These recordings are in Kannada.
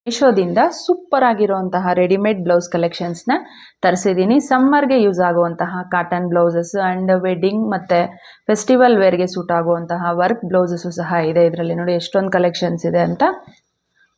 ಮೀಶೋದಿಂದ ಸೂಪರ್ ಆಗಿರುವಂತಹ ರೆಡಿಮೇಡ್ ಬ್ಲೌಸ್ ಕಲೆಕ್ಷನ್ಸ್ನ ತರಿಸಿದ್ದೀನಿ. ಸಮ್ಮರ್ಗೆ ಯೂಸ್ ಆಗುವಂತಹ ಕಾಟನ್ ಬ್ಲೌಸಸ್ ಆ್ಯಂಡ್ ವೆಡ್ಡಿಂಗ್ ಮತ್ತು ಫೆಸ್ಟಿವಲ್ ವೇರ್ಗೆ ಸೂಟ್ ಆಗುವಂತಹ ವರ್ಕ್ ಬ್ಲೌಸಸ್ಸು ಸಹ ಇದೆ. ಇದರಲ್ಲಿ ನೋಡಿ ಎಷ್ಟೊಂದು ಕಲೆಕ್ಷನ್ಸ್ ಇದೆ ಅಂತ.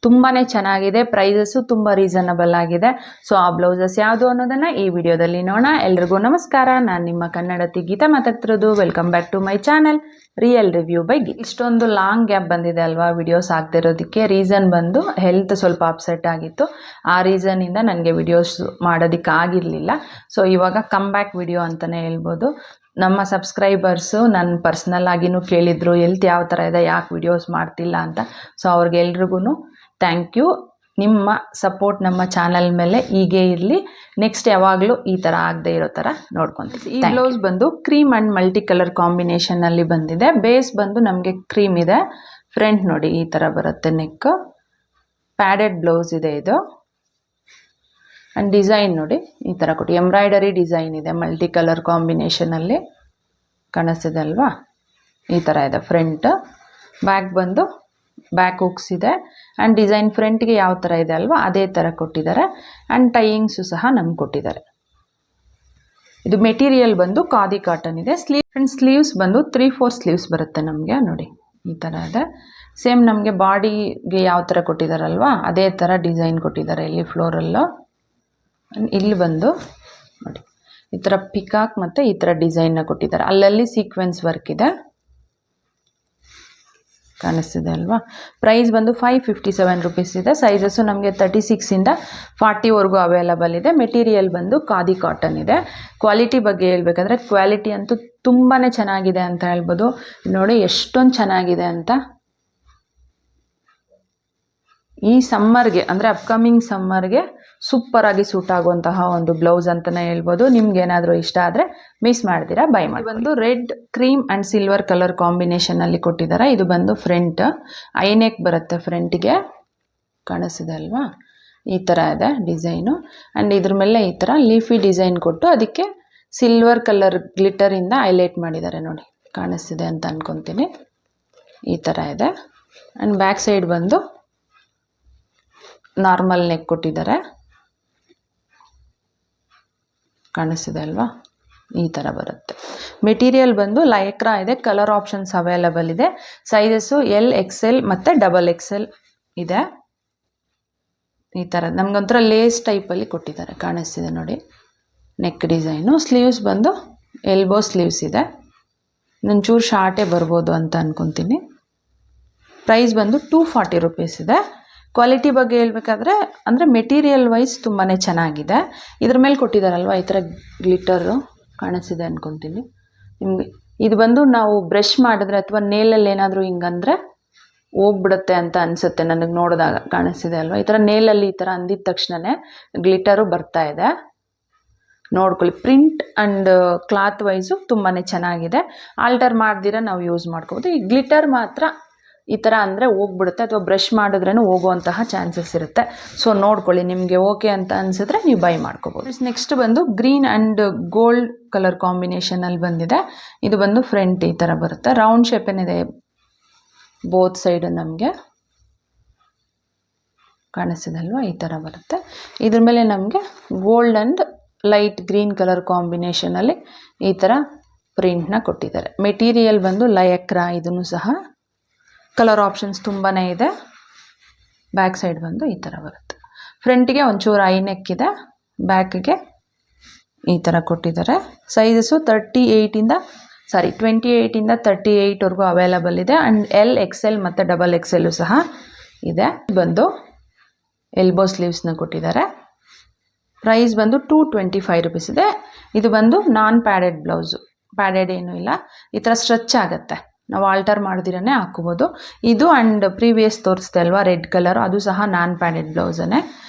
ತುಂಬಾ ಚೆನ್ನಾಗಿದೆ, ಪ್ರೈಸಸ್ಸು ತುಂಬ ರೀಸನಬಲ್ ಆಗಿದೆ. ಸೊ ಆ ಬ್ಲೌಸಸ್ ಯಾವುದು ಅನ್ನೋದನ್ನು ಈ ವಿಡಿಯೋದಲ್ಲಿ ನೋಡೋಣ. ಎಲ್ರಿಗೂ ನಮಸ್ಕಾರ, ನಾನು ನಿಮ್ಮ ಕನ್ನಡತಿ ಗೀತಾ ಮಾತಾಡ್ತಿರೋದು. Welcome back to my channel real review by Geeta. ಇಷ್ಟೊಂದು ಲಾಂಗ್ ಗ್ಯಾಪ್ ಬಂದಿದೆ ಅಲ್ವಾ ವಿಡಿಯೋಸ್ ಆಗ್ತಿರೋದಕ್ಕೆ. ರೀಸನ್ ಬಂದು ಹೆಲ್ತ್ ಸ್ವಲ್ಪ ಅಪ್ಸೆಟ್ ಆಗಿತ್ತು. ಆ ರೀಸನಿಂದ ನನಗೆ ವಿಡಿಯೋಸ್ ಮಾಡೋದಕ್ಕೆ ಆಗಿರಲಿಲ್ಲ. ಸೊ ಇವಾಗ ಕಮ್ ಬ್ಯಾಕ್ ವಿಡಿಯೋ ಅಂತಲೇ ಹೇಳ್ಬೋದು. ನಮ್ಮ ಸಬ್ಸ್ಕ್ರೈಬರ್ಸು ನನ್ನ ಪರ್ಸ್ನಲ್ ಆಗಿನೂ ಕೇಳಿದರು, ಹೆಲ್ತ್ ಯಾವ ಥರ ಇದೆ, ಯಾಕೆ ವಿಡಿಯೋಸ್ ಮಾಡ್ತಿಲ್ಲ ಅಂತ. ಸೊ ಅವ್ರಿಗೆಲ್ರಿಗೂ ಥ್ಯಾಂಕ್ ಯು. ನಿಮ್ಮ ಸಪೋರ್ಟ್ ನಮ್ಮ ಚಾನಲ್ ಮೇಲೆ ಹೀಗೆ ಇರಲಿ. ನೆಕ್ಸ್ಟ್ ಯಾವಾಗಲೂ ಈ ಥರ ಆಗದೆ ಇರೋ ಥರ ನೋಡ್ಕೊತೀವಿ. ಈ ಬ್ಲೌಸ್ ಬಂದು ಕ್ರೀಮ್ ಆ್ಯಂಡ್ ಮಲ್ಟಿ ಕಲರ್ ಕಾಂಬಿನೇಷನಲ್ಲಿ ಬಂದಿದೆ. ಬೇಸ್ ಬಂದು ನಮಗೆ ಕ್ರೀಮ್ ಇದೆ. ಫ್ರಂಟ್ ನೋಡಿ ಈ ಥರ ಬರುತ್ತೆ, ನೆಕ್ ಪ್ಯಾಡೆಡ್ ಬ್ಲೌಸ್ ಇದೆ ಇದು. ಆ್ಯಂಡ್ ಡಿಸೈನ್ ನೋಡಿ ಈ ಥರ ಕೊಟ್ಟು ಎಂಬ್ರಾಯ್ಡರಿ ಡಿಸೈನ್ ಇದೆ, ಮಲ್ಟಿ ಕಲರ್ ಕಾಂಬಿನೇಷನಲ್ಲಿ ಕಾಣಿಸ್ತಿದೆ ಅಲ್ವಾ. ಈ ಥರ ಇದೆ ಫ್ರಂಟ್. ಬ್ಯಾಕ್ ಬಂದು ಬ್ಯಾಕ್ ಹುಕ್ಸ್ ಇದೆ. ಆ್ಯಂಡ್ ಡಿಸೈನ್ ಫ್ರಂಟ್ಗೆ ಯಾವ ಥರ ಇದೆ ಅಲ್ವಾ ಅದೇ ಥರ ಕೊಟ್ಟಿದ್ದಾರೆ. ಆ್ಯಂಡ್ ಟೈಯಿಂಗ್ಸು ಸಹ ನಮ್ಗೆ ಕೊಟ್ಟಿದ್ದಾರೆ. ಇದು ಮೆಟೀರಿಯಲ್ ಬಂದು ಖಾದಿ ಕಾಟನ್ ಇದೆ. ಸ್ಲೀವ್ಸ್ ಬಂದು 3/4 ಸ್ಲೀವ್ಸ್ ಬರುತ್ತೆ ನಮಗೆ. ನೋಡಿ ಈ ಥರ ಇದೆ. ಸೇಮ್ ನಮಗೆ ಬಾಡಿಗೆ ಯಾವ ಥರ ಕೊಟ್ಟಿದ್ದಾರಲ್ವಾ ಅದೇ ಥರ ಡಿಸೈನ್ ಕೊಟ್ಟಿದ್ದಾರೆ ಇಲ್ಲಿ ಫ್ಲೋರಲ್ಲು. ಇಲ್ಲಿ ಬಂದು ನೋಡಿ ಈ ಥರ ಪಿಕಾಕ್ ಮತ್ತು ಈ ಥರ ಡಿಸೈನ್ನ ಕೊಟ್ಟಿದ್ದಾರೆ. ಅಲ್ಲಲ್ಲಿ ಸೀಕ್ವೆನ್ಸ್ ವರ್ಕ್ ಇದೆ, ಕಾಣಿಸ್ತಿದೆ ಅಲ್ವಾ. ಪ್ರೈಸ್ ಬಂದು 557 ರುಪೀಸ್ ಇದೆ. ಸೈಜಸ್ಸು ನಮಗೆ 36ಇಂದ 40ವರೆಗೂ ಅವೈಲಬಲ್ ಇದೆ. ಮೆಟೀರಿಯಲ್ ಬಂದು ಖಾದಿ ಕಾಟನ್ ಇದೆ. ಕ್ವಾಲಿಟಿ ಬಗ್ಗೆ ಹೇಳ್ಬೇಕಂದ್ರೆ ಕ್ವಾಲಿಟಿ ಅಂತೂ ತುಂಬಾ ಚೆನ್ನಾಗಿದೆ ಅಂತ ಹೇಳ್ಬೋದು. ನೋಡಿ ಎಷ್ಟೊಂದು ಚೆನ್ನಾಗಿದೆ ಅಂತ. ಈ ಸಮ್ಮರ್ಗೆ ಅಂದರೆ ಅಪ್ಕಮಿಂಗ್ ಸಮ್ಮರ್ಗೆ ಸೂಪರಾಗಿ ಸೂಟ್ ಆಗುವಂತಹ ಒಂದು ಬ್ಲೌಸ್ ಅಂತಲೇ ಹೇಳ್ಬೋದು. ನಿಮ್ಗೇನಾದರೂ ಇಷ್ಟ ಆದರೆ ಮಿಸ್ ಮಾಡ್ತೀರಾ ಬೈ ಮಾಡಿ. ಬಂದು red, cream and silver colour ಕಾಂಬಿನೇಷನಲ್ಲಿ ಕೊಟ್ಟಿದ್ದಾರೆ. ಇದು ಬಂದು ಫ್ರಂಟ್ ಐನೆಕ್ ಬರುತ್ತೆ, ಫ್ರಂಟಿಗೆ ಕಾಣಿಸ್ತಿದೆ ಅಲ್ವಾ. ಈ ಥರ ಇದೆ ಡಿಸೈನು. ಆ್ಯಂಡ್ ಇದ್ರ ಮೇಲೆ ಈ ಥರ ಲೀಫಿ ಡಿಸೈನ್ ಕೊಟ್ಟು ಅದಕ್ಕೆ ಸಿಲ್ವರ್ ಕಲರ್ ಗ್ಲಿಟರಿಂದ ಹೈಲೈಟ್ ಮಾಡಿದ್ದಾರೆ. ನೋಡಿ ಕಾಣಿಸ್ತಿದೆ ಅಂತ ಅಂದ್ಕೊತೀನಿ. ಈ ಥರ ಇದೆ. ಆ್ಯಂಡ್ ಬ್ಯಾಕ್ ಸೈಡ್ ಬಂದು ನಾರ್ಮಲ್ ನೆಕ್ ಕೊಟ್ಟಿದ್ದಾರೆ, ಕಾಣಿಸ್ತಿದೆ ಅಲ್ವಾ. ಈ ಥರ ಬರುತ್ತೆ. ಮೆಟೀರಿಯಲ್ ಬಂದು ಲೈಕ್ರಾ ಇದೆ. ಕಲರ್ ಆಪ್ಷನ್ಸ್ ಅವೈಲಬಲ್ ಇದೆ. ಸೈಜಸ್ಸು LXL ಮತ್ತು XXL ಇದೆ. ಈ ಥರ ನಮಗೊಂಥರ ಲೇಸ್ ಟೈಪಲ್ಲಿ ಕೊಟ್ಟಿದ್ದಾರೆ, ಕಾಣಿಸ್ತಿದೆ ನೋಡಿ ನೆಕ್ ಡಿಸೈನು. ಸ್ಲೀವ್ಸ್ ಬಂದು ಎಲ್ಬೋ ಸ್ಲೀವ್ಸ್ ಇದೆ. ಒಂಚೂರು ಶಾರ್ಟೇ ಬರ್ಬೋದು ಅಂತ ಅಂದ್ಕೊತೀನಿ. ಪ್ರೈಸ್ ಬಂದು 240 ರುಪೀಸ್ ಇದೆ. ಕ್ವಾಲಿಟಿ ಬಗ್ಗೆ ಹೇಳ್ಬೇಕಾದ್ರೆ ಅಂದರೆ ಮೆಟೀರಿಯಲ್ ವೈಸ್ ತುಂಬಾ ಚೆನ್ನಾಗಿದೆ. ಇದ್ರ ಮೇಲೆ ಕೊಟ್ಟಿದ್ದಾರಲ್ವ ಈ ಥರ ಗ್ಲಿಟರು ಕಾಣಿಸ್ತಿದೆ ಅಂದ್ಕೊತೀನಿ ನಿಮಗೆ. ಇದು ಬಂದು ನಾವು ಬ್ರಷ್ ಮಾಡಿದ್ರೆ ಅಥವಾ ನೇಲಲ್ಲಿ ಏನಾದರೂ ಹಿಂಗಂದರೆ ಹೋಗ್ಬಿಡುತ್ತೆ ಅಂತ ಅನಿಸುತ್ತೆ ನನಗೆ ನೋಡಿದಾಗ. ಕಾಣಿಸ್ತಿದೆ ಅಲ್ವಾ. ಈ ಥರ ನೇಲಲ್ಲಿ ಈ ಥರ ಅಂದಿದ ತಕ್ಷಣವೇ ಗ್ಲಿಟರು ಬರ್ತಾ ಇದೆ, ನೋಡ್ಕೊಳ್ಳಿ. ಪ್ರಿಂಟ್ ಆ್ಯಂಡ್ ಕ್ಲಾತ್ ವೈಸು ತುಂಬಾ ಚೆನ್ನಾಗಿದೆ. ಆಲ್ಟರ್ ಮಾಡ್ದಿರ ನಾವು ಯೂಸ್ ಮಾಡ್ಕೋಬೋದು. ಈ ಗ್ಲಿಟರ್ ಮಾತ್ರ ಈ ಥರ ಅಂದರೆ ಹೋಗ್ಬಿಡುತ್ತೆ ಅಥವಾ ಬ್ರಷ್ ಮಾಡಿದ್ರೂ ಹೋಗುವಂತಹ ಚಾನ್ಸಸ್ ಇರುತ್ತೆ. ಸೊ ನೋಡ್ಕೊಳ್ಳಿ, ನಿಮಗೆ ಓಕೆ ಅಂತ ಅನಿಸಿದ್ರೆ ನೀವು ಬೈ ಮಾಡ್ಕೋಬೋದು. ನೆಕ್ಸ್ಟ್ ಬಂದು ಗ್ರೀನ್ ಆ್ಯಂಡ್ ಗೋಲ್ಡ್ ಕಲರ್ ಕಾಂಬಿನೇಷನಲ್ಲಿ ಬಂದಿದೆ. ಇದು ಬಂದು ಫ್ರಂಟ್ ಈ ಥರ ಬರುತ್ತೆ. ರೌಂಡ್ ಶೇಪ್ ಏನಿದೆ ಬೋತ್ ಸೈಡ್ ನಮಗೆ ಕಾಣಿಸ್ತಿದೆ ಅಲ್ವಾ. ಈ ಥರ ಬರುತ್ತೆ. ಇದ್ರ ಮೇಲೆ ನಮಗೆ gold and light green colour ಕಾಂಬಿನೇಷನಲ್ಲಿ ಈ ಥರ ಪ್ರಿಂಟ್ನ ಕೊಟ್ಟಿದ್ದಾರೆ. ಮೆಟೀರಿಯಲ್ ಬಂದು ಲಯಕ್ರಾ. ಇದನ್ನು ಸಹ ಕಲರ್ ಆಪ್ಷನ್ಸ್ ತುಂಬಾ ಇದೆ. ಬ್ಯಾಕ್ ಸೈಡ್ ಬಂದು ಈ ಥರ ಬರುತ್ತೆ. ಫ್ರಂಟಿಗೆ ಒಂಚೂರು ಐನೆಕ್ ಇದೆ, ಬ್ಯಾಕ್ಗೆ ಈ ಥರ ಕೊಟ್ಟಿದ್ದಾರೆ. ಸೈಜಸ್ಸು 28ಇಂದ 38ವರೆಗೂ ಅವೈಲಬಲ್ ಇದೆ. ಆ್ಯಂಡ್ LXL ಮತ್ತು XXL ಸಹ ಇದೆ. ಬಂದು ಎಲ್ಬೋ ಸ್ಲೀವ್ಸ್ನ ಕೊಟ್ಟಿದ್ದಾರೆ. ಪ್ರೈಸ್ ಬಂದು 225 ರುಪೀಸ್ ಇದೆ. ಇದು ಬಂದು ನಾನ್ ಪ್ಯಾಡೆಡ್ ಬ್ಲೌಸು, ಪ್ಯಾಡೆಡ್ ಏನೂ ಇಲ್ಲ. ಈ ಥರ ಸ್ಟ್ರೆಚ್ ಆಗುತ್ತೆ, ನಾವು ಆಲ್ಟರ್ ಮಾಡ್ದಿರೇ ಹಾಕೋಬೋದು. ಇದು ಆ್ಯಂಡ್ ಪ್ರೀವಿಯಸ್ ತೋರಿಸ್ದೆ ಅಲ್ವಾ ರೆಡ್ ಕಲರು, ಅದು ಸಹ ನಾನ್ ಪ್ಯಾಡೆಡ್ ಬ್ಲೌಸನ್ನೇ.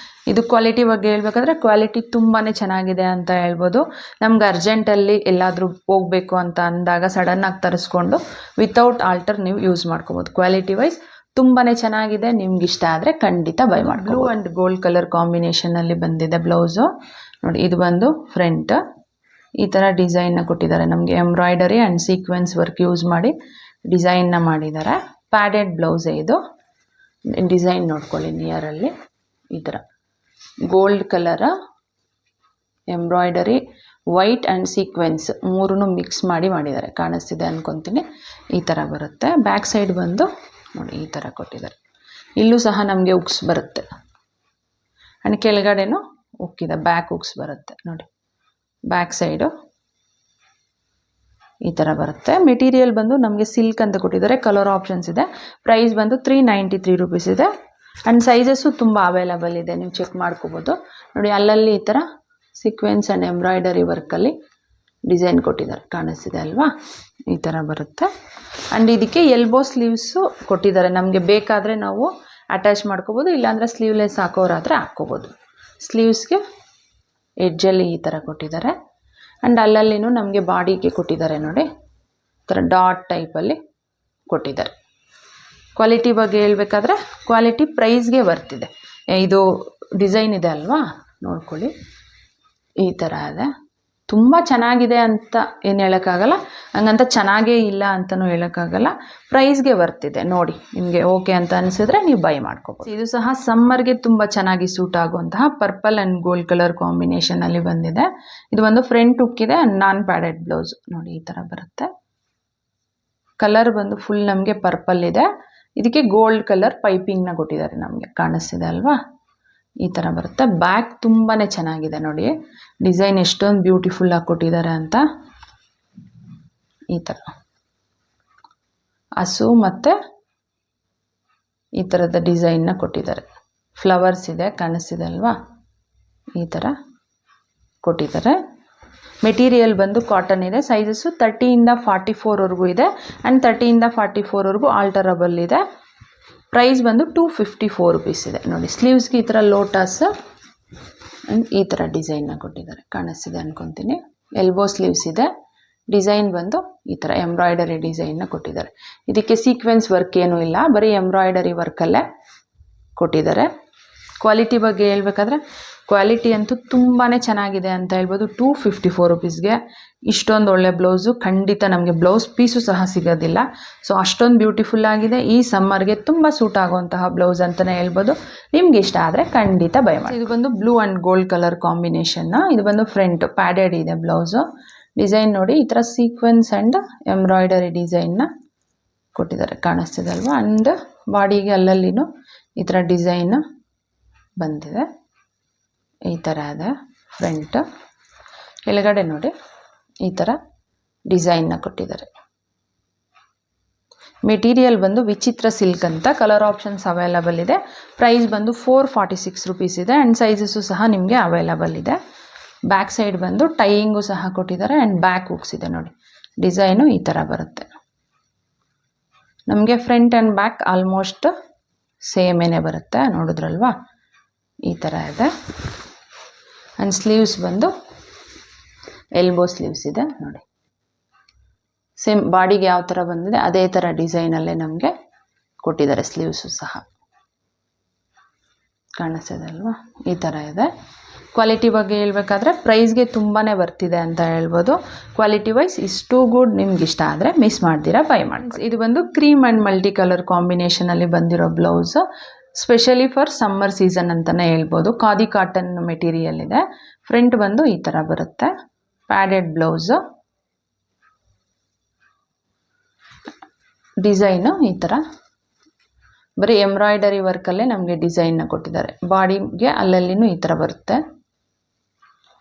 ಇದು ಕ್ವಾಲಿಟಿ ಬಗ್ಗೆ ಹೇಳ್ಬೇಕಾದ್ರೆ ಕ್ವಾಲಿಟಿ ತುಂಬಾ ಚೆನ್ನಾಗಿದೆ ಅಂತ ಹೇಳ್ಬೋದು. ನಮ್ಗೆ ಅರ್ಜೆಂಟಲ್ಲಿ ಎಲ್ಲಾದರೂ ಹೋಗಬೇಕು ಅಂತ ಅಂದಾಗ ಸಡನ್ನಾಗಿ ತರಿಸ್ಕೊಂಡು ವಿತೌಟ್ ಆಲ್ಟರ್ ನೀವು ಯೂಸ್ ಮಾಡ್ಕೋಬೋದು. ಕ್ವಾಲಿಟಿ ವೈಸ್ ತುಂಬಾ ಚೆನ್ನಾಗಿದೆ. ನಿಮ್ಗೆ ಇಷ್ಟ ಆದರೆ ಖಂಡಿತ ಬೈ ಮಾಡಿ. ಬ್ಲೂ ಆ್ಯಂಡ್ ಗೋಲ್ಡ್ ಕಲರ್ ಕಾಂಬಿನೇಷನಲ್ಲಿ ಬಂದಿದೆ ಬ್ಲೌಸು. ನೋಡಿ ಇದು ಬಂದು ಫ್ರಂಟ್ ಈ ಥರ ಡಿಸೈನ್ನ ಕೊಟ್ಟಿದ್ದಾರೆ. ನಮಗೆ embroidery and sequence work use ಮಾಡಿ ಡಿಸೈನ್ನ ಮಾಡಿದ್ದಾರೆ. ಪ್ಯಾಡೆಡ್ ಬ್ಲೌಸೇ ಇದು. ಡಿಸೈನ್ ನೋಡ್ಕೊಳ್ಳಿ ನಿಯರಲ್ಲಿ. ಈ ಥರ gold colour embroidery white and sequence ಮೂರೂ ಮಿಕ್ಸ್ ಮಾಡಿದ್ದಾರೆ. ಕಾಣಿಸ್ತಿದೆ ಅಂದ್ಕೊತೀನಿ. ಈ ಥರ ಬರುತ್ತೆ. ಬ್ಯಾಕ್ ಸೈಡ್ ಬಂದು ನೋಡಿ ಈ ಥರ ಕೊಟ್ಟಿದ್ದಾರೆ. ಇಲ್ಲೂ ಸಹ ನಮಗೆ ಉಕ್ಸ್ ಬರುತ್ತೆ ಆ್ಯಂಡ್ ಕೆಳಗಡೆನೂ ಉಕ್ಕಿದೆ, ಬ್ಯಾಕ್ ಉಕ್ಸ್ ಬರುತ್ತೆ ನೋಡಿ. ಬ್ಯಾಕ್ ಸೈಡು ಈ ಥರ ಬರುತ್ತೆ. ಮೆಟೀರಿಯಲ್ ಬಂದು ನಮಗೆ ಸಿಲ್ಕ್ ಅಂತ ಕೊಟ್ಟಿದ್ದಾರೆ. ಕಲರ್ ಆಪ್ಷನ್ಸ್ ಇದೆ. ಪ್ರೈಸ್ ಬಂದು 393 ರೂಪೀಸ್ ಇದೆ ಆ್ಯಂಡ್ ಸೈಜಸ್ಸು ತುಂಬ ಅವೈಲಬಲ್ ಇದೆ, ನೀವು ಚೆಕ್ ಮಾಡ್ಕೋಬೋದು ನೋಡಿ. ಅಲ್ಲಲ್ಲಿ ಈ ಥರ ಸೀಕ್ವೆನ್ಸ್ ಆ್ಯಂಡ್ ಎಂಬ್ರಾಯ್ಡರಿ ವರ್ಕಲ್ಲಿ ಡಿಸೈನ್ ಕೊಟ್ಟಿದ್ದಾರೆ. ಕಾಣಿಸ್ತಿದೆ ಅಲ್ವಾ? ಈ ಥರ ಬರುತ್ತೆ. ಆ್ಯಂಡ್ ಇದಕ್ಕೆ ಎಲ್ಬೋ ಸ್ಲೀವ್ಸು ಕೊಟ್ಟಿದ್ದಾರೆ. ನಮಗೆ ಬೇಕಾದರೆ ನಾವು ಅಟ್ಯಾಚ್ ಮಾಡ್ಕೋಬೋದು, ಇಲ್ಲಾಂದರೆ ಸ್ಲೀವ್ಲೆಸ್ ಹಾಕೋರಾದರೆ ಹಾಕ್ಕೋಬೋದು. ಸ್ಲೀವ್ಸ್ಗೆ ಎಡ್ಜಲ್ಲಿ ಈ ಥರ ಕೊಟ್ಟಿದ್ದಾರೆ ಆ್ಯಂಡ್ ಅಲ್ಲಲ್ಲಿನೂ ನಮಗೆ ಬಾಡಿಗೆ ಕೊಟ್ಟಿದ್ದಾರೆ ನೋಡಿ. ಈ ಥರ ಡಾಟ್ ಟೈಪಲ್ಲಿ ಕೊಟ್ಟಿದ್ದಾರೆ. ಕ್ವಾಲಿಟಿ ಬಗ್ಗೆ ಹೇಳ್ಬೇಕಾದ್ರೆ ಕ್ವಾಲಿಟಿ ಪ್ರೈಸ್ಗೆ ಬರ್ತಿದೆ. ಇದು ಡಿಸೈನ್ ಇದೆ ಅಲ್ವಾ, ನೋಡ್ಕೊಳ್ಳಿ. ಈ ಥರ ಇದೆ. ತುಂಬ ಚೆನ್ನಾಗಿದೆ ಅಂತ ಏನು ಹೇಳೋಕ್ಕಾಗಲ್ಲ, ಹಂಗಂತ ಚೆನ್ನಾಗೇ ಇಲ್ಲ ಅಂತಲೂ ಹೇಳೋಕ್ಕಾಗಲ್ಲ. ಪ್ರೈಸ್ಗೆ ಬರ್ತಿದೆ ನೋಡಿ. ನಿಮಗೆ ಓಕೆ ಅಂತ ಅನಿಸಿದ್ರೆ ನೀವು ಬೈ ಮಾಡ್ಕೋಬೋದು. ಇದು ಸಹ ಸಮ್ಮರ್ಗೆ ತುಂಬ ಚೆನ್ನಾಗಿ ಸೂಟ್ ಆಗುವಂತಹ ಪರ್ಪಲ್ ಆ್ಯಂಡ್ ಗೋಲ್ಡ್ ಕಲರ್ ಕಾಂಬಿನೇಷನಲ್ಲಿ ಬಂದಿದೆ. ಇದು ಒಂದು ಫ್ರಂಟ್ ಹುಕ್ಕಿದೆ ಆ್ಯಂಡ್ ನಾನ್ ಪ್ಯಾಡೆಡ್ ಬ್ಲೌಸ್ ನೋಡಿ. ಈ ಥರ ಬರುತ್ತೆ. ಕಲರ್ ಬಂದು ಫುಲ್ ನಮಗೆ ಪರ್ಪಲ್ ಇದೆ. ಇದಕ್ಕೆ ಗೋಲ್ಡ್ ಕಲರ್ ಪೈಪಿಂಗ್ನ ಕೊಟ್ಟಿದ್ದಾರೆ ನಮಗೆ. ಕಾಣಿಸ್ತಿದೆ ಅಲ್ವಾ? ಈ ಥರ ಬರುತ್ತೆ. ಬ್ಯಾಕ್ ತುಂಬಾ ಚೆನ್ನಾಗಿದೆ ನೋಡಿ. ಡಿಸೈನ್ ಎಷ್ಟೊಂದು ಬ್ಯೂಟಿಫುಲ್ಲಾಗಿ ಕೊಟ್ಟಿದ್ದಾರೆ ಅಂತ. ಈ ಥರ ಹಸು ಮತ್ತು ಈ ಥರದ ಡಿಸೈನ್ನ ಕೊಟ್ಟಿದ್ದಾರೆ. ಫ್ಲವರ್ಸ್ ಇದೆ, ಕಾಣಿಸ್ತಿದೆ ಅಲ್ವಾ? ಈ ಥರ ಕೊಟ್ಟಿದ್ದಾರೆ. ಮೆಟೀರಿಯಲ್ ಬಂದು ಕಾಟನ್ ಇದೆ. ಸೈಜಸ್ಸು 30ಇಂದ 44ವರೆಗೂ ಇದೆ ಆ್ಯಂಡ್ 30ಇಂದ 44ವರೆಗೂ ಆಲ್ಟರಬಲ್ ಇದೆ. ಪ್ರೈಸ್ ಬಂದು 254 ರೂಪೀಸ್ ಇದೆ ನೋಡಿ. ಸ್ಲೀವ್ಸ್ಗೆ ಈ ಥರ ಲೋಟಸ್ ಆ್ಯಂಡ್ ಈ ಥರ ಡಿಸೈನ್ನ ಕೊಟ್ಟಿದ್ದಾರೆ. ಕಾಣಿಸ್ತಿದೆ ಅಂದ್ಕೊತೀನಿ. ಎಲ್ಬೋ ಸ್ಲೀವ್ಸ್ ಇದೆ. ಡಿಸೈನ್ ಬಂದು ಈ ಥರ ಎಂಬ್ರಾಯ್ಡರಿ ಡಿಸೈನ್ನ ಕೊಟ್ಟಿದ್ದಾರೆ. ಇದಕ್ಕೆ ಸೀಕ್ವೆನ್ಸ್ ವರ್ಕ್ ಏನೂ ಇಲ್ಲ, ಬರೀ ಎಂಬ್ರಾಯ್ಡರಿ ವರ್ಕಲ್ಲೇ ಕೊಟ್ಟಿದ್ದಾರೆ. ಕ್ವಾಲಿಟಿ ಬಗ್ಗೆ ಹೇಳ್ಬೇಕಾದ್ರೆ ಕ್ವಾಲಿಟಿ ಅಂತೂ ತುಂಬಾ ಚೆನ್ನಾಗಿದೆ ಅಂತ ಹೇಳ್ಬೋದು. 254 ರೂಪೀಸ್ಗೆ ಇಷ್ಟೊಂದು ಒಳ್ಳೆ ಬ್ಲೌಸು ಖಂಡಿತ ನಮಗೆ ಬ್ಲೌಸ್ ಪೀಸು ಸಹ ಸಿಗೋದಿಲ್ಲ. ಸೊ ಅಷ್ಟೊಂದು ಬ್ಯೂಟಿಫುಲ್ ಆಗಿದೆ. ಈ ಸಮ್ಮರ್ಗೆ ತುಂಬ ಸೂಟ್ ಆಗುವಂತಹ ಬ್ಲೌಸ್ ಅಂತಲೇ ಹೇಳ್ಬೋದು. ನಿಮ್ಗೆ ಇಷ್ಟ ಆದರೆ ಖಂಡಿತ ಬೈ ಮಾಡಿ. ಇದು ಬಂದು ಬ್ಲೂ ಆ್ಯಂಡ್ ಗೋಲ್ಡ್ ಕಲರ್ ಕಾಂಬಿನೇಷನ್ನ. ಇದು ಬಂದು ಫ್ರಂಟ್ ಪ್ಯಾಡೆಡ್ ಇದೆ ಬ್ಲೌಸು. ಡಿಸೈನ್ ನೋಡಿ, ಈ ಥರ ಸೀಕ್ವೆನ್ಸ್ ಆ್ಯಂಡ್ ಎಂಬ್ರಾಯ್ಡರಿ ಡಿಸೈನ್ನ ಕೊಟ್ಟಿದ್ದಾರೆ. ಕಾಣಿಸ್ತಿದೆ ಅಲ್ವಾ? ಆ್ಯಂಡ್ ಬಾಡಿಗೆ ಅಲ್ಲಲ್ಲಿನೂ ಈ ಥರ ಡಿಸೈನ್ ಬಂದಿದೆ. ಈ ಥರ ಇದೆ ಫ್ರಂಟ್. ಕೆಳಗಡೆ ನೋಡಿ ಈ ಥರ ಡಿಸೈನ್ನ ಕೊಟ್ಟಿದ್ದಾರೆ. ಮೆಟೀರಿಯಲ್ ಬಂದು ವಿಚಿತ್ರ ಸಿಲ್ಕ್ ಅಂತ. ಕಲರ್ ಆಪ್ಷನ್ಸ್ ಅವೈಲಬಲ್ ಇದೆ. ಪ್ರೈಸ್ ಬಂದು 446 ರೂಪೀಸ್ ಇದೆ ಆ್ಯಂಡ್ ಸೈಜಸ್ಸು ಸಹ ನಿಮಗೆ ಅವೈಲಬಲ್ ಇದೆ. ಬ್ಯಾಕ್ ಸೈಡ್ ಬಂದು ಟೈಯಿಂಗು ಸಹ ಕೊಟ್ಟಿದ್ದಾರೆ ಆ್ಯಂಡ್ ಬ್ಯಾಕ್ ಹುಕ್ಸ್ ಇದೆ ನೋಡಿ. ಡಿಸೈನು ಈ ಥರ ಬರುತ್ತೆ. ನಮಗೆ ಫ್ರಂಟ್ ಆ್ಯಂಡ್ ಬ್ಯಾಕ್ ಆಲ್ಮೋಸ್ಟ್ ಸೇಮೇನೆ ಬರುತ್ತೆ, ನೋಡಿದ್ರಲ್ವಾ? ಈ ಥರ ಇದೆ. ಆ್ಯಂಡ್ ಸ್ಲೀವ್ಸ್ ಬಂದು ಎಲ್ಬೋ ಸ್ಲೀವ್ಸ್ ಇದೆ ನೋಡಿ. ಸೇಮ್ ಬಾಡಿಗೆ ಯಾವ ಥರ ಬಂದಿದೆ ಅದೇ ಥರ ಡಿಸೈನಲ್ಲೇ ನಮಗೆ ಕೊಟ್ಟಿದ್ದಾರೆ ಸ್ಲೀವ್ಸು ಸಹ. ಕಾಣಿಸ್ತಿದೆ ಅಲ್ವಾ? ಈ ಥರ ಇದೆ. ಕ್ವಾಲಿಟಿ ಬಗ್ಗೆ ಹೇಳ್ಬೇಕಾದ್ರೆ ಪ್ರೈಸ್ಗೆ ತುಂಬಾ ಬರ್ತಿದೆ ಅಂತ ಹೇಳ್ಬೋದು. ಕ್ವಾಲಿಟಿ ವೈಸ್ ಇಷ್ಟು ಗುಡ್. ನಿಮ್ಗೆ ಇಷ್ಟ ಆದರೆ ಮಿಸ್ ಮಾಡ್ತೀರಾ ಬೈ ಮಾಡಿ. ಇದು ಬಂದು ಕ್ರೀಮ್ ಆ್ಯಂಡ್ ಮಲ್ಟಿ ಕಲರ್ ಕಾಂಬಿನೇಷನಲ್ಲಿ ಬಂದಿರೋ blouse. Specially for summer season ಅಂತಲೇ ಹೇಳ್ಬೋದು. ಖಾದಿ ಕಾಟನ್ ಮೆಟೀರಿಯಲ್ ಇದೆ. ಫ್ರಂಟ್ ಬಂದು ಈ ಥರ ಬರುತ್ತೆ. Padded blouse. ಡಿಸೈನು ಈ ಥರ ಬರೀ ಎಂಬ್ರಾಯ್ಡರಿ ವರ್ಕಲ್ಲೇ ನಮಗೆ ಡಿಸೈನ್ನ ಕೊಟ್ಟಿದ್ದಾರೆ. ಬಾಡಿಗೆ ಅಲ್ಲಲ್ಲಿನೂ ಈ ಥರ ಬರುತ್ತೆ.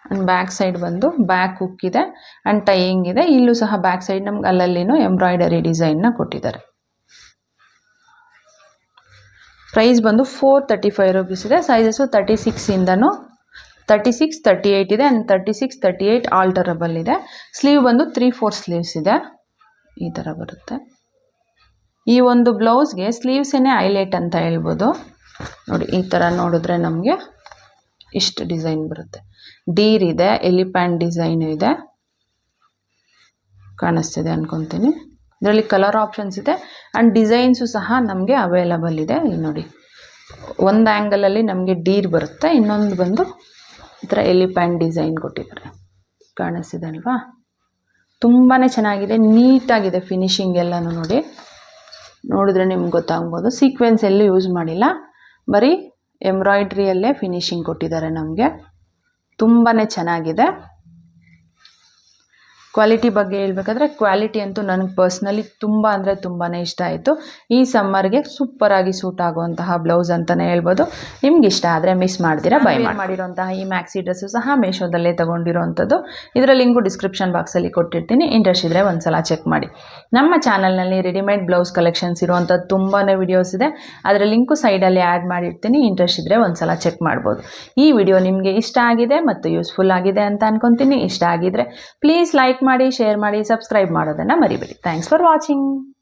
ಆ್ಯಂಡ್ ಬ್ಯಾಕ್ ಸೈಡ್ ಬಂದು ಬ್ಯಾಕ್ ಹುಕ್ ಇದೆ ಆ್ಯಂಡ್ ಟೈಯಿಂಗ್ ಇದೆ. ಇಲ್ಲೂ ಸಹ ಬ್ಯಾಕ್ ಸೈಡ್ ನಮ್ಗೆ ಅಲ್ಲಲ್ಲಿನೂ ಎಂಬ್ರಾಯ್ಡರಿ ಡಿಸೈನ್ನ ಕೊಟ್ಟಿದ್ದಾರೆ. ಪ್ರೈಸ್ ಬಂದು 435 ರೂಪೀಸ್ ಇದೆ. ಸೈಜಸ್ಸು 36ಇಂದನೂ 36, 38 ಇದೆ ಆ್ಯಂಡ್ 36, 38 ಆಲ್ಟರಬಲ್ ಇದೆ. ಸ್ಲೀವ್ ಬಂದು 3/4 ಸ್ಲೀವ್ಸ್ ಇದೆ. ಈ ಥರ ಬರುತ್ತೆ. ಈ ಒಂದು ಬ್ಲೌಸ್ಗೆ ಸ್ಲೀವ್ಸೇನೆ ಹೈಲೈಟ್ ಅಂತ ಹೇಳ್ಬೋದು ನೋಡಿ. ಈ ಥರ ನೋಡಿದ್ರೆ ನಮಗೆ ಇಷ್ಟು ಡಿಸೈನ್ ಬರುತ್ತೆ. ಡೀರ್ ಇದೆ, ಎಲಿಫ್ಯಾಂಟ್ ಡಿಸೈನ್ ಇದೆ. ಕಾಣಿಸ್ತಿದೆ ಅಂದ್ಕೊತೀನಿ. ಇದರಲ್ಲಿ ಕಲರ್ ಆಪ್ಷನ್ಸ್ ಇದೆ ಆ್ಯಂಡ್ ಡಿಸೈನ್ಸು ಸಹ ನಮಗೆ ಅವೈಲಬಲ್ ಇದೆ. ಇಲ್ಲಿ ನೋಡಿ, ಒಂದು ಆ್ಯಂಗಲಲ್ಲಿ ನಮಗೆ ಡೀರ್ ಬರುತ್ತೆ, ಇನ್ನೊಂದು ಬಂದು ಈ ಥರ ಎಲಿಫ್ಯಾಂಟ್ ಡಿಸೈನ್ ಕೊಟ್ಟಿದ್ದಾರೆ. ಕಾಣಿಸ್ತಿದೆ ಅಲ್ವಾ? ತುಂಬಾ ಚೆನ್ನಾಗಿದೆ, ನೀಟಾಗಿದೆ ಫಿನಿಶಿಂಗ್ ಎಲ್ಲನೂ ನೋಡಿ. ನೋಡಿದ್ರೆ ನಿಮ್ಗೆ ಗೊತ್ತಾಗ್ಬೋದು. ಸೀಕ್ವೆನ್ಸ್ ಎಲ್ಲೂ ಯೂಸ್ ಮಾಡಿಲ್ಲ, ಬರೀ ಎಂಬ್ರಾಯ್ಡ್ರಿಯಲ್ಲೇ ಫಿನಿಶಿಂಗ್ ಕೊಟ್ಟಿದ್ದಾರೆ ನಮಗೆ. ತುಂಬಾ ಚೆನ್ನಾಗಿದೆ. ಕ್ವಾಲಿಟಿ ಬಗ್ಗೆ ಹೇಳ್ಬೇಕಾದ್ರೆ ಕ್ವಾಲಿಟಿ ಅಂತೂ ನನಗೆ ಪರ್ಸ್ನಲಿ ತುಂಬ ಅಂದರೆ ತುಂಬಾ ಇಷ್ಟ ಆಯಿತು. ಈ ಸಮ್ಮರ್ಗೆ ಸೂಪರಾಗಿ ಸೂಟ್ ಆಗುವಂತಹ ಬ್ಲೌಸ್ ಅಂತಲೇ ಹೇಳ್ಬೋದು. ನಿಮ್ಗೆ ಇಷ್ಟ ಆದರೆ ಮಿಸ್ ಮಾಡ್ತೀರಾ ಬೈ ಮಾಡಿರೋಂತಹ ಈ ಮ್ಯಾಕ್ಸಿ ಡ್ರೆಸ್ಸು ಸಹ ಮೀಶೋದಲ್ಲೇ ತೊಗೊಂಡಿರೋವಂಥದ್ದು. ಇದರ ಲಿಂಕು ಡಿಸ್ಕ್ರಿಪ್ಷನ್ ಬಾಕ್ಸಲ್ಲಿ ಕೊಟ್ಟಿರ್ತೀನಿ. ಇಂಟ್ರೆಸ್ಟ್ ಇದ್ದರೆ ಒಂದ್ಸಲ ಚೆಕ್ ಮಾಡಿ. ನಮ್ಮ ಚಾನಲ್ನಲ್ಲಿ ರೆಡಿಮೇಡ್ ಬ್ಲೌಸ್ ಕಲೆಕ್ಷನ್ಸ್ ಇರುವಂಥದ್ದು ತುಂಬಾ ವಿಡಿಯೋಸ್ ಇದೆ. ಅದರ ಲಿಂಕು ಸೈಡಲ್ಲಿ ಆ್ಯಡ್ ಮಾಡಿರ್ತೀನಿ. ಇಂಟ್ರೆಸ್ಟ್ ಇದ್ದರೆ ಒಂದ್ಸಲ ಚೆಕ್ ಮಾಡ್ಬೋದು. ಈ ವಿಡಿಯೋ ನಿಮಗೆ ಇಷ್ಟ ಆಗಿದೆ ಮತ್ತು ಯೂಸ್ಫುಲ್ ಆಗಿದೆ ಅಂತ ಅನ್ಕೊತೀನಿ. ಇಷ್ಟ ಆಗಿದ್ರೆ ಪ್ಲೀಸ್ ಲೈಕ್ ಮಾಡಿ, ಶೇರ್ ಮಾಡಿ, ಸಬ್ಸ್ಕ್ರೈಬ್ ಮಾಡೋದನ್ನು ಮರಿಬೇಡಿ. Thanks for watching.